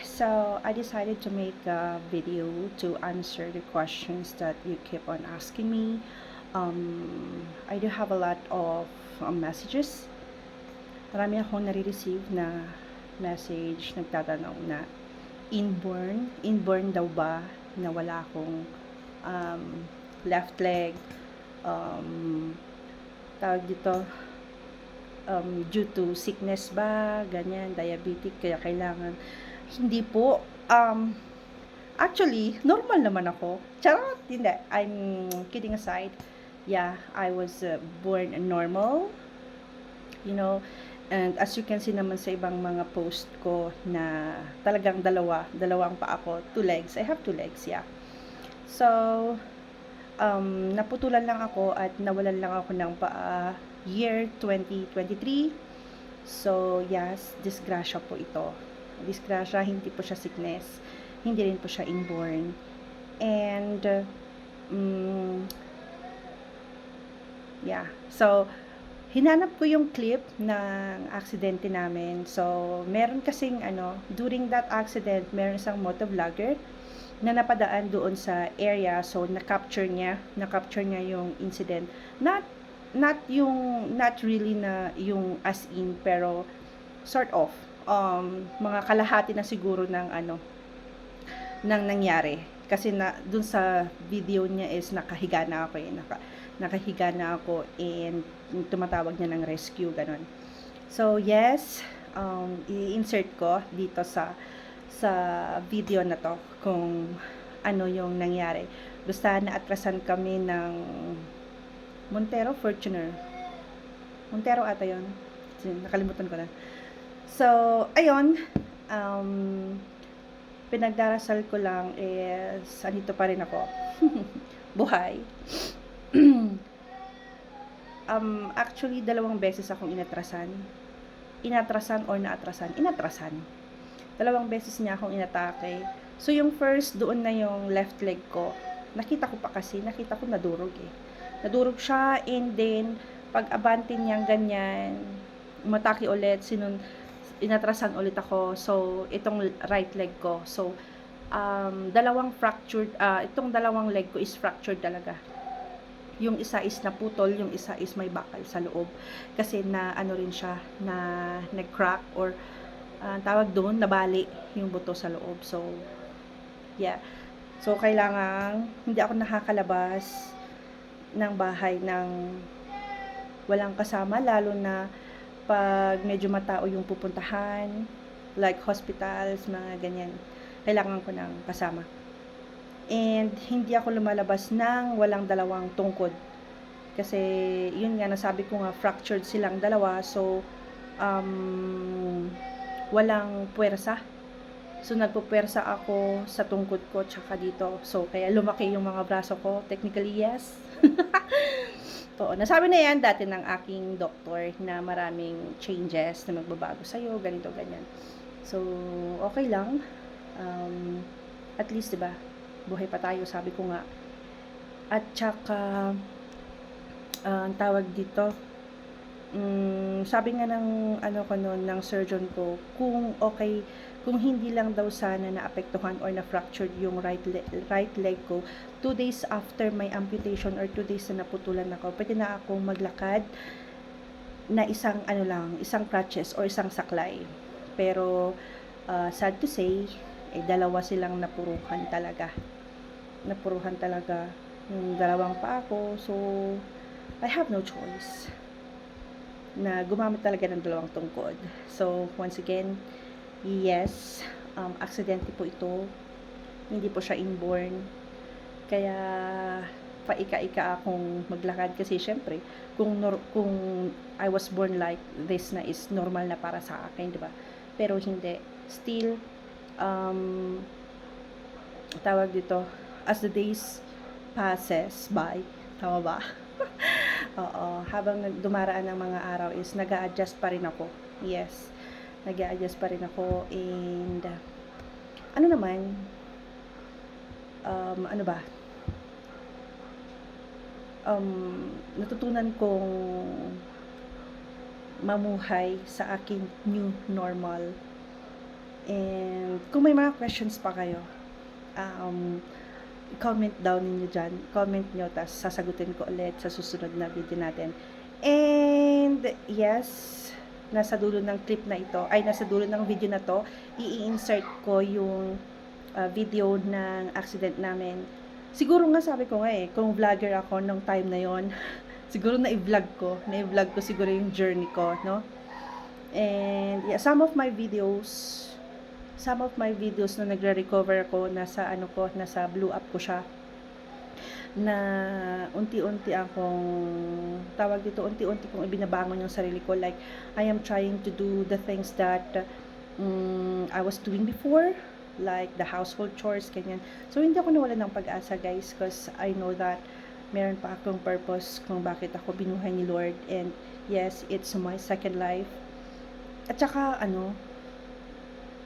so I decided to make a video to answer the questions that you keep on asking me. I do have a lot of messages. Marami akong nare-receive na message nagtatanong na inborn daw ba na wala akong left leg, um, tawag dito, due to sickness ba, ganyan, diabetic, kaya kailangan. Hindi po. Actually, normal naman ako. Charot, hindi. I'm kidding aside. Yeah, I was born normal. You know, and as you can see naman sa ibang mga post ko na talagang dalawang pa ako, 2 legs. I have 2 legs, yeah. So, naputulan lang ako at nawalan lang ako ng paa year 2023. So, yes, disgrasya po ito. Disgrasya, hindi po siya sickness. Hindi rin po siya inborn. And, yeah. So, hinanap ko yung clip ng aksidente namin. So, meron kasing during that accident, meron isang motovlogger na napadaan doon sa area. So, na-capture niya yung incident. Not really na yung as in, pero sort of mga kalahati na siguro ng nang nangyari. Kasi dun sa video niya is nakahiga na ako nakahiga na ako and tumatawag niya ng rescue, ganon. So, yes, i-insert ko dito sa video na to kung ano yung nangyari. Basta naatrasan kami ng Montero ata yun. Nakalimutan ko na. So, ayun, pinagdarasal ko lang is andito pa rin ako. Buhay. Actually, 2 beses akong inatrasan. Inatrasan. 2 beses niya akong inatake. So, yung first, doon na yung left leg ko. Nakita ko nadurog Nadurog siya, and then, pag abante niyang ganyan, umatake ulit, inatrasan ulit ako. So, itong right leg ko. So, itong dalawang leg ko is fractured talaga. Yung isa is naputol, yung isa is may bakal sa loob. Kasi rin siya, na nag-crack or tawag doon, nabali yung buto sa loob. So, yeah. So, kailangan, hindi ako nakakalabas ng bahay ng walang kasama, lalo na pag medyo matao yung pupuntahan, like hospitals, mga ganyan. Kailangan ko ng kasama. And hindi ako lumalabas ng walang dalawang tungkod. Kasi, yun nga, nasabi ko nga, fractured silang dalawa. So, walang puwersa. So, nagpupuwersa ako sa tungkod ko, tsaka dito. So, kaya lumaki yung mga braso ko. Technically, yes. Oo, nasabi na yan dati ng aking doktor na maraming changes na magbabago sa'yo, ganito, ganyan. So, okay lang. At least, diba, buhay pa tayo, sabi ko nga. At tsaka, ang tawag dito, sabi nga ng ng surgeon ko, kung okay, kung hindi lang daw sana naapektuhan or na-fractured yung right leg ko, 2 days after my amputation or 2 days na naputulan ako, pwede na akong maglakad na isang crutches or isang saklay. Pero, sad to say, dalawa silang napuruhan talaga yung dalawang pa ako. So, I have no choice na gumamit talaga ng dalawang tungkod. So, once again, yes, aksidente po ito. Hindi po siya inborn. Kaya, paika-ika akong maglakad kasi syempre, kung I was born like this na is normal na para sa akin, di ba? Pero hindi. Still, tawag dito, as the days passes by, tama ba? Oo, habang dumaraan ng mga araw is nag-a-adjust pa rin ako. Yes, nag-a-adjust pa rin ako. And natutunan kong mamuhay sa aking new normal. And kung may mga questions pa kayo, um, comment down ninyo dyan. Comment nyo, tapos sasagutin ko ulit sa susunod na video natin. And yes, nasa dulo ng clip na ito, ay nasa dulo ng video na to, i-insert ko yung video ng accident namin. Siguro nga sabi ko nga kung vlogger ako nung time na yon, siguro na-vlog ko siguro yung journey ko, no? And yeah, some of my videos na nagre-recover ko, nasa blue up ko siya, na unti-unti kong ibinabangon yung sarili ko, like I am trying to do the things that I was doing before, like the household chores, ganyan. So hindi ako nawalan ng pag-asa, guys, because I know that meron pa akong purpose kung bakit ako binuhay ni Lord. And yes, it's my second life. At saka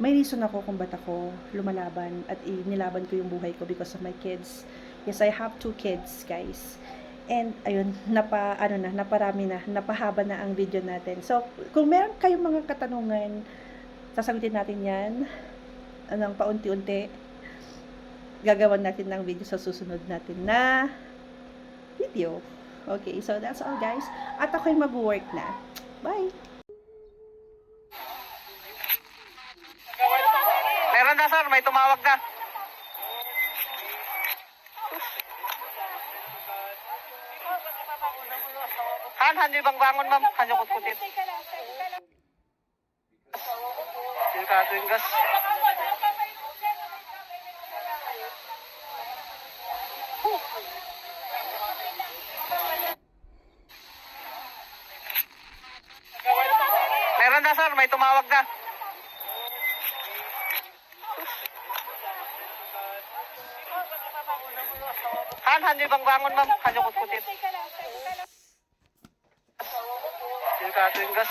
may reason ako kung ba't ako lumalaban at inilaban ko yung buhay ko, because of my kids. Yes, I have 2 kids, guys. And ayun, napahaba na ang video natin. So, kung meron kayong mga katanungan, sasagutin natin yan paunti-unti. Gagawan natin ng video sa susunod natin na video. Okay, so that's all, guys. At ako'y mag-work na. Bye! Meron na, sir, may tumawag na. Hanyo bang bangon, ma'am? Hanyo kutkutin. Delikado yung gas. Meron na, sir, may tumawag na. Hanyo bang bangon, ma'am? Hanyo kutkutin. Delikado yung gas.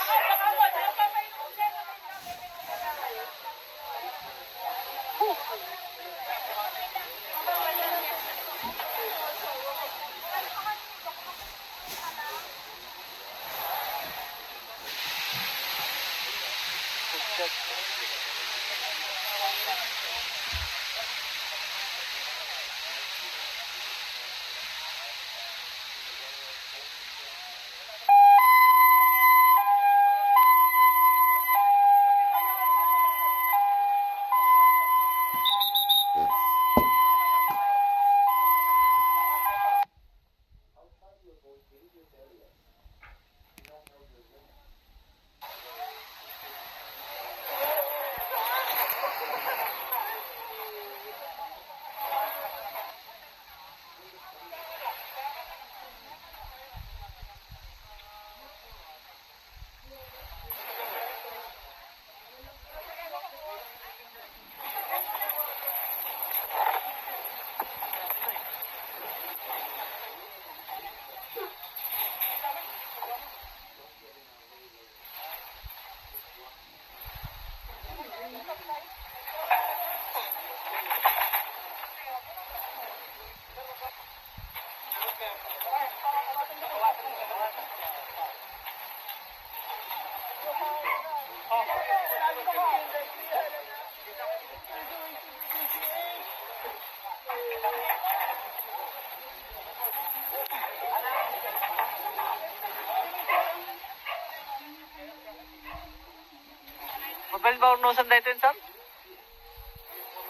Mabel ba unusan dito yun, sir?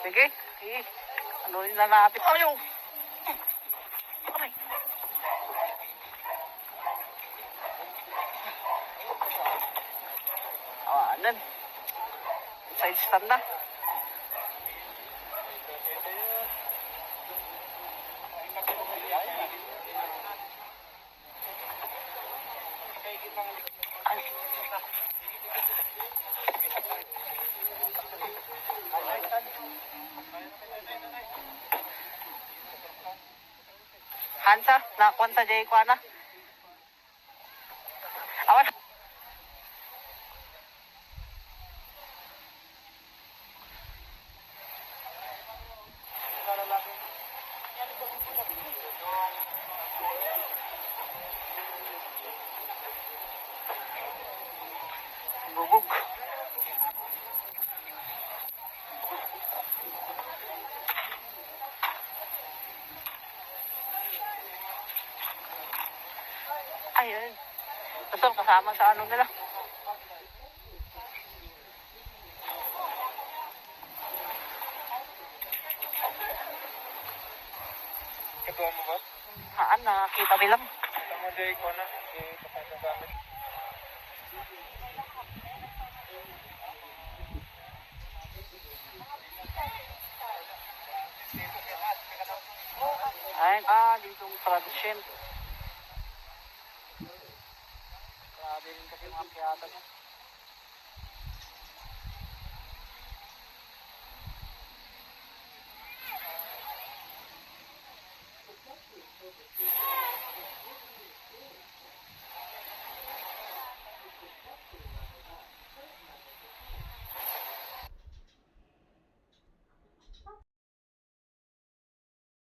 Sige. Sige. Ano rin na natin? Ayaw! Aray! Awanan. Side stand na. Hansa, nakuha sa Jay Kwana. Awan. Bubog. Tapos kasama sa ano nila. Katuwa mo ba? Haan, nakakita bilang. Tama dyan ko na. Kapag nagamit. Ayun, ditong tradisyon. Grabe rin kasi mga piyata niya.